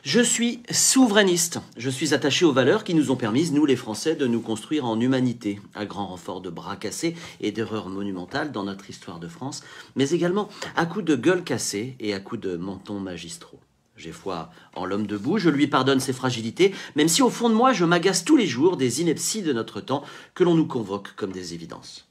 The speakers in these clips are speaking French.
Je suis souverainiste. Je suis attaché aux valeurs qui nous ont permis, nous les Français, de nous construire en humanité, à grand renfort de bras cassés et d'erreurs monumentales dans notre histoire de France, mais également à coups de gueule cassée et à coups de mentons magistraux. J'ai foi en l'homme debout, je lui pardonne ses fragilités, même si au fond de moi je m'agace tous les jours des inepties de notre temps que l'on nous convoque comme des évidences.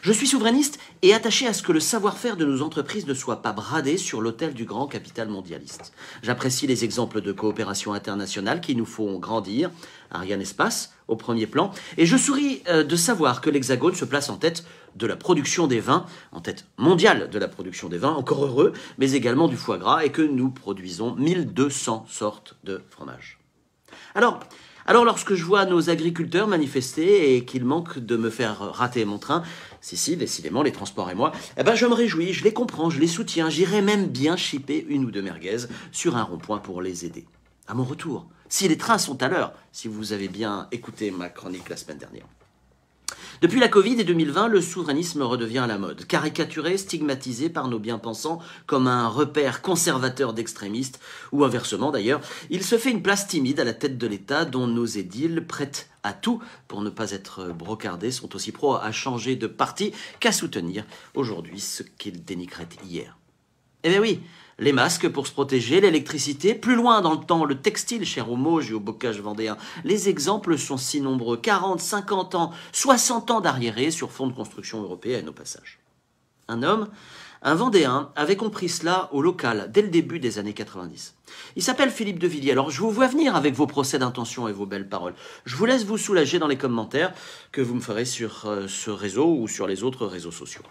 Je suis souverainiste et attaché à ce que le savoir-faire de nos entreprises ne soit pas bradé sur l'autel du grand capital mondialiste. J'apprécie les exemples de coopération internationale qui nous font grandir, Ariane Espace au premier plan, et je souris de savoir que l'Hexagone se place en tête de la production des vins, en tête mondiale de la production des vins, encore heureux, mais également du foie gras, et que nous produisons 1200 sortes de fromages. Alors lorsque je vois nos agriculteurs manifester et qu'ils manquent de me faire rater mon train, si, décidément, les transports et moi, je me réjouis, je les comprends, je les soutiens, j'irai même bien chipper une ou deux merguez sur un rond-point pour les aider. À mon retour, si les trains sont à l'heure, si vous avez bien écouté ma chronique la semaine dernière. Depuis la Covid et 2020, le souverainisme redevient à la mode, caricaturé, stigmatisé par nos bien-pensants comme un repère conservateur d'extrémistes, ou inversement d'ailleurs, il se fait une place timide à la tête de l'État dont nos édiles, prêts à tout pour ne pas être brocardés, sont aussi pros à changer de parti qu'à soutenir aujourd'hui ce qu'ils dénigraient hier. Eh bien oui, les masques pour se protéger, l'électricité, plus loin dans le temps, le textile cher aux Mauges et au bocage vendéen. Les exemples sont si nombreux, 40, 50 ans, 60 ans d'arriérés sur fond de construction européenne au passage. Un homme, un Vendéen, avait compris cela au local dès le début des années 90. Il s'appelle Philippe de Villiers. Alors je vous vois venir avec vos procès d'intention et vos belles paroles. Je vous laisse vous soulager dans les commentaires que vous me ferez sur ce réseau ou sur les autres réseaux sociaux.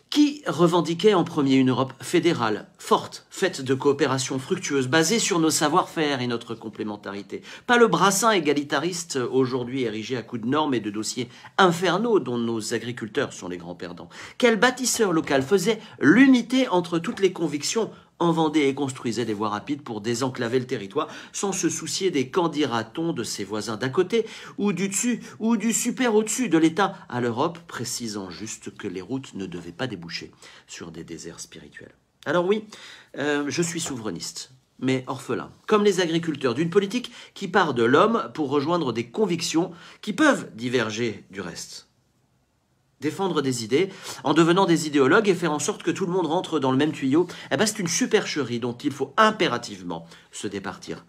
Qui revendiquait en premier une Europe fédérale, forte, faite de coopération fructueuse, basée sur nos savoir-faire et notre complémentarité. Pas le brassin égalitariste aujourd'hui érigé à coups de normes et de dossiers infernaux dont nos agriculteurs sont les grands perdants. Quel bâtisseur local faisait l'unité entre toutes les convictions en Vendée et construisait des voies rapides pour désenclaver le territoire sans se soucier des qu'en dira-t-on de ses voisins d'à côté ou du dessus ou du super au-dessus de l'État à l'Europe, précisant juste que les routes ne devaient pas déboucher sur des déserts spirituels. Alors oui, je suis souverainiste, mais orphelin, comme les agriculteurs, d'une politique qui part de l'homme pour rejoindre des convictions qui peuvent diverger du reste. Défendre des idées en devenant des idéologues et faire en sorte que tout le monde rentre dans le même tuyau, c'est une supercherie dont il faut impérativement se départir.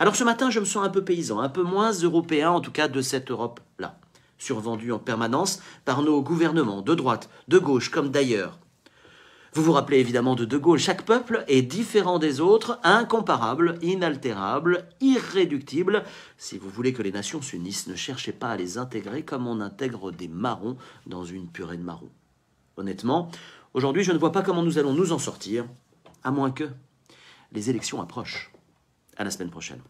Alors ce matin, je me sens un peu paysan, un peu moins européen en tout cas de cette Europe-là, survendue en permanence par nos gouvernements de droite, de gauche comme d'ailleurs. Vous vous rappelez évidemment de De Gaulle, chaque peuple est différent des autres, incomparable, inaltérable, irréductible. Si vous voulez que les nations s'unissent, ne cherchez pas à les intégrer comme on intègre des marrons dans une purée de marrons. Honnêtement, aujourd'hui je ne vois pas comment nous allons nous en sortir, à moins que les élections approchent. À la semaine prochaine.